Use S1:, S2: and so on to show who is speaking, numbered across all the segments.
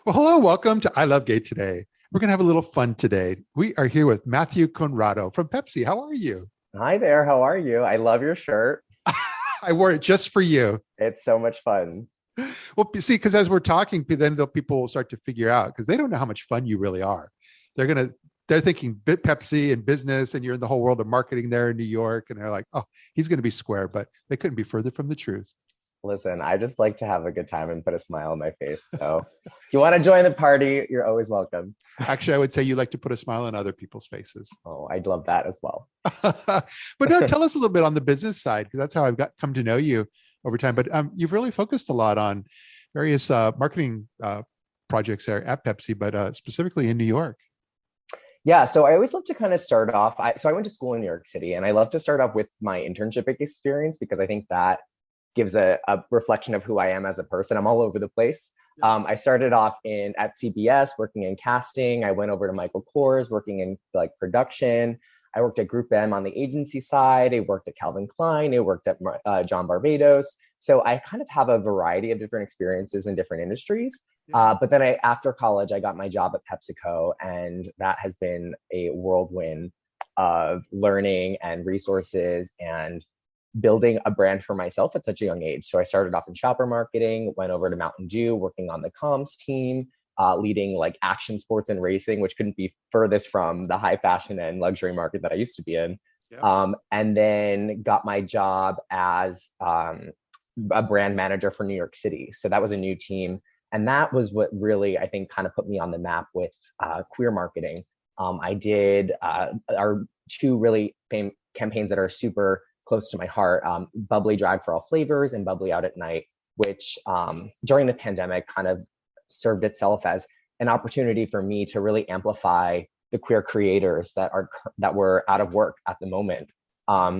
S1: Well, hello, welcome to I Love Gay today. We're going to have a little fun today. We are here with Matthew Conrado from Pepsi. How are you?
S2: Hi there, how are you? I love your shirt.
S1: I wore it just for you.
S2: It's so much fun.
S1: Well, see, because as we're talking, then people will start to figure out because they don't know how much fun you really are. They're thinking bit Pepsi and business, and you're in the whole world of marketing there in New York, and they're like, oh, he's going to be square, but they couldn't be further from the truth.
S2: Listen, I just like to have a good time and put a smile on my face. So if you want to join the party, you're always welcome.
S1: Actually, I would say you like to put a smile on other people's faces.
S2: Oh, I'd love that as well.
S1: But no, tell us a little bit on the business side, because that's how I've come to know you over time. But you've really focused a lot on various marketing projects there at Pepsi, but specifically in New York.
S2: Yeah, so I always love to kind of start off. So I went to school in New York City, and I love to start off with my internship experience because I think that gives a reflection of who I am as a person. I'm all over the place. I started off at CBS working in casting. I went over to Michael Kors working in like production. I worked at Group M on the agency side. I worked at Calvin Klein. I worked at John Barbados. So I kind of have a variety of different experiences in different industries. But then after college, I got my job at PepsiCo, and that has been a whirlwind of learning and resources and building a brand for myself at such a young age. So I started off in shopper marketing, went over to Mountain Dew, working on the comms team, leading like action sports and racing, which couldn't be furthest from the high fashion and luxury market that I used to be in. And then got my job as a brand manager for New York City. So that was a new team. And that was what really, I think, kind of put me on the map with queer marketing. I did our two really famous campaigns that are super close to my heart, Bubbly Drag for All Flavors and Bubbly Out at Night, which during the pandemic kind of served itself as an opportunity for me to really amplify the queer creators that were out of work at the moment.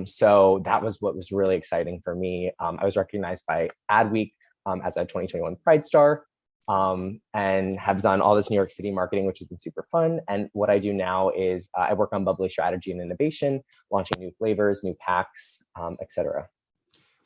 S2: So that was what was really exciting for me. I was recognized by Adweek as a 2021 Pride Star, and have done all this New York City marketing, which has been super fun. And what I do now is I work on bubbly strategy and innovation, launching new flavors, new packs, etc.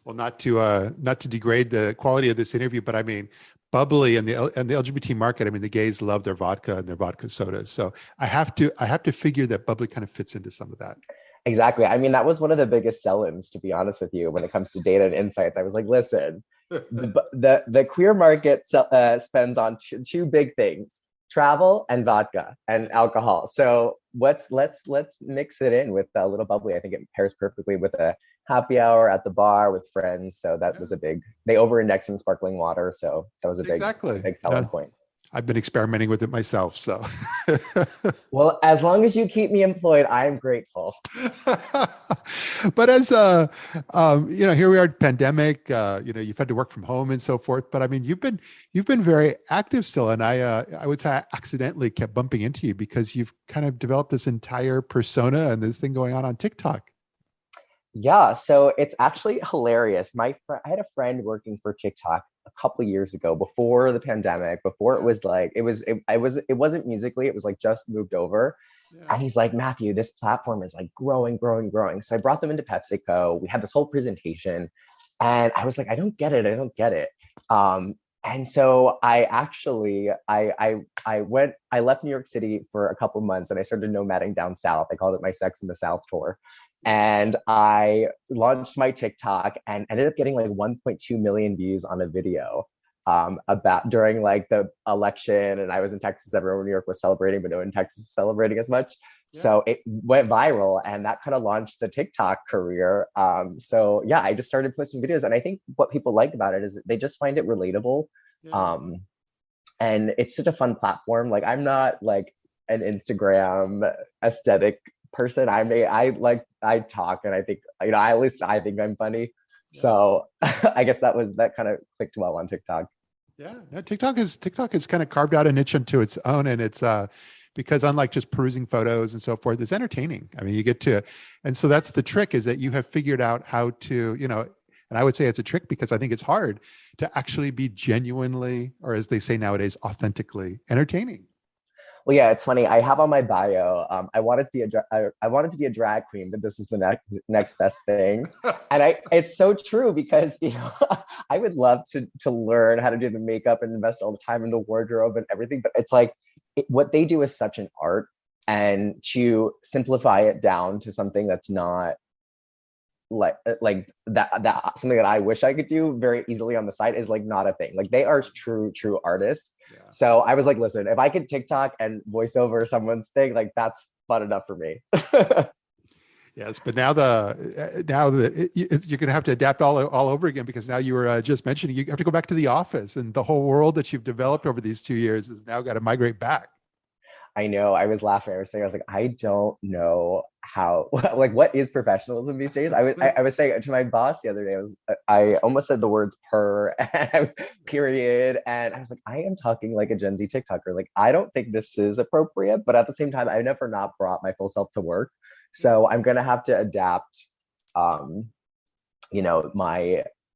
S1: Well, not to degrade the quality of this interview, but I mean, bubbly and the LGBT market. I mean, the gays love their vodka and their vodka sodas. So I have to figure that bubbly kind of fits into some of that.
S2: Exactly. I mean, that was one of the biggest sell-ins, to be honest with you, when it comes to data and insights. I was like, listen, the queer market spends on two big things: travel and vodka and alcohol. So let's mix it in with a little bubbly. I think it pairs perfectly with a happy hour at the bar with friends. So that was they over-indexed in sparkling water. So that was a big selling point.
S1: I've been experimenting with it myself. So,
S2: well, as long as you keep me employed, I'm grateful.
S1: But as here we are, pandemic. You've had to work from home and so forth. But I mean, you've been very active still, and I would say I accidentally kept bumping into you because you've kind of developed this entire persona and this thing going on TikTok. Yeah,
S2: so it's actually hilarious. I had a friend working for TikTok a couple of years ago, before the pandemic, before it was like it wasn't Musical.ly, it was like just moved over. And he's like, Matthew, this platform is like growing. So I brought them into PepsiCo. We had this whole presentation, and I was like, I don't get it. And so I actually I left New York City for a couple of months, and I started nomading down south. I called it my Sex in the South tour. And I launched my TikTok and ended up getting like 1.2 million views on a video about during like the election. And I was in Texas, everyone in New York was celebrating, but no one in Texas was celebrating as much. Yeah. So it went viral, and that kind of launched the TikTok career. So yeah, I just started posting videos, and I think what people like about it is they just find it relatable. Yeah. And it's such a fun platform. Like, I'm not like an Instagram aesthetic person. I talk, and I think, at least I think I'm funny. Yeah. So I guess that kind of clicked well on TikTok.
S1: Yeah, TikTok is kind of carved out a niche into its own, and it's because unlike just perusing photos and so forth, it's entertaining. I mean, you get to, and so that's the trick, is that you have figured out how to, and I would say it's a trick because I think it's hard to actually be genuinely, or as they say nowadays, authentically entertaining.
S2: Well, yeah, it's funny. I have on my bio. I wanted to be I wanted to be a drag queen, but this is the next best thing. And it's so true because I would love to learn how to do the makeup and invest all the time in the wardrobe and everything. But it's like what they do is such an art, and to simplify it down to something that's not like that something that I wish I could do very easily on the side is like not a thing. Like they are true artists.
S1: Yeah.
S2: So I was like, listen, if I could TikTok and voice over someone's thing, like that's fun enough for me.
S1: Yes, but now you're going to have to adapt all over again, because now you were just mentioning you have to go back to the office, and the whole world that you've developed over these 2 years has now got to migrate back.
S2: I know. I was laughing. I was like, I don't know how, like, what is professionalism these days? I was saying to my boss the other day, I almost said the words per and period. And I was like, I am talking like a Gen Z TikToker. Like, I don't think this is appropriate, but at the same time, I've never not brought my full self to work. So I'm going to have to adapt,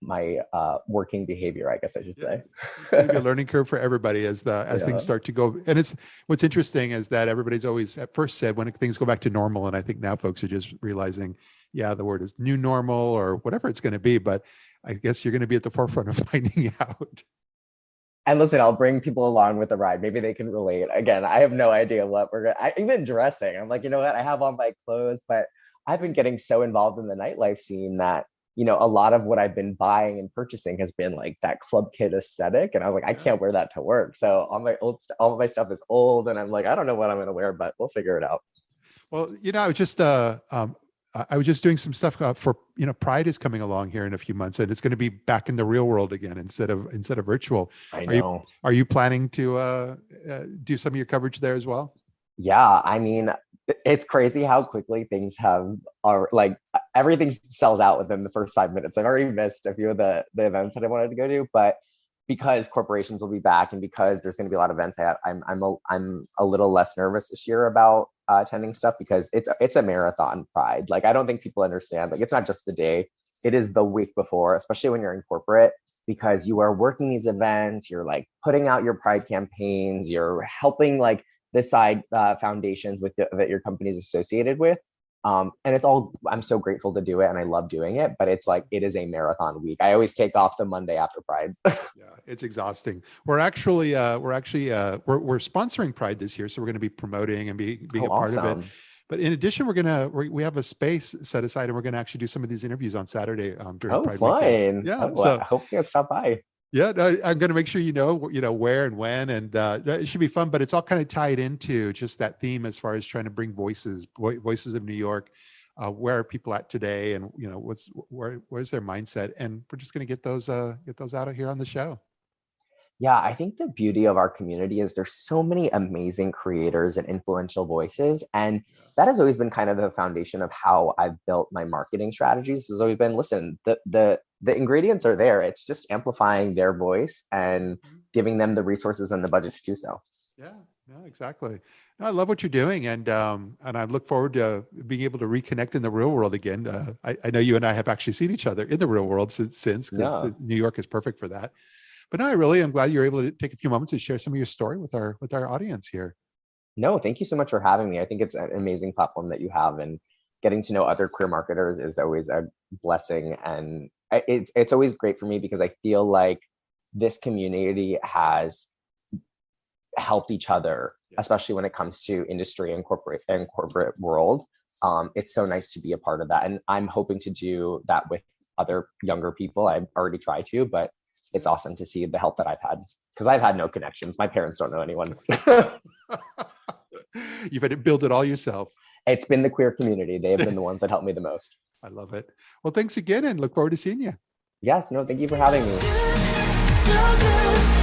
S2: my working behavior, I guess I should say.
S1: It's going to be a learning curve for everybody as things start to go. And what's interesting is that everybody's always at first said when things go back to normal, and I think now folks are just realizing, yeah, the word is new normal or whatever it's going to be, but I guess you're going to be at the forefront of finding out.
S2: And listen, I'll bring people along with the ride. Maybe they can relate. Again, I have no idea what even dressing. I'm like, you know what? I have on my clothes, but I've been getting so involved in the nightlife scene that a lot of what I've been buying and purchasing has been like that club kid aesthetic. And I was like, I can't wear that to work. So all of my stuff is old, and I'm like, I don't know what I'm going to wear, but we'll figure it out.
S1: Well, I was just doing some stuff for, Pride is coming along here in a few months, and it's going to be back in the real world again instead of virtual.
S2: I know.
S1: Are you planning to do some of your coverage there as well?
S2: Yeah, I mean, it's crazy how quickly things are like everything sells out within the first 5 minutes. I've already missed a few of the events that I wanted to go to, but because corporations will be back and because there's going to be a lot of events, I'm a little less nervous this year about attending stuff, because it's a marathon Pride. Like, I don't think people understand. Like, it's not just the day; it is the week before, especially when you're in corporate, because you are working these events. You're like putting out your Pride campaigns. You're helping like the side foundations that your company is associated with. And it's all, I'm so grateful to do it, and I love doing it, but it's like, it is a marathon week. I always take off the Monday after Pride.
S1: Yeah, it's exhausting. We're sponsoring Pride this year, so we're going to be promoting and being a part of it. But in addition, we have a space set aside, and we're going to actually do some of these interviews on Saturday during Pride weekend. Yeah,
S2: so I hope you guys stop by.
S1: Yeah, no, I'm going to make sure where and when, and it should be fun. But it's all kind of tied into just that theme as far as trying to bring voices of New York. Where are people at today, and where's their mindset? And we're just going to get those out of here on the show.
S2: Yeah, I think the beauty of our community is there's so many amazing creators and influential voices. And that has always been kind of the foundation of how I've built my marketing strategies. Has always been, listen, the ingredients are there. It's just amplifying their voice and giving them the resources and the budget to do so.
S1: Yeah, no, exactly. No, I love what you're doing. And I look forward to being able to reconnect in the real world again. I know you and I have actually seen each other in the real world since New York is perfect for that. But no, I really am glad you're able to take a few moments to share some of your story with our audience here.
S2: No, thank you so much for having me. I think it's an amazing platform that you have, and getting to know other queer marketers is always a blessing. And it's always great for me because I feel like this community has helped each other, especially when it comes to industry and corporate world. It's so nice to be a part of that. And I'm hoping to do that with other younger people. I've already tried to, but it's awesome to see the help that I've had, because I've had no connections. My parents don't know anyone.
S1: You've had to build it all yourself.
S2: It's been the queer community. They have been the ones that helped me the most.
S1: I love it. Well, thanks again, and look forward to seeing you.
S2: Yes, no, thank you for having me.
S3: So good.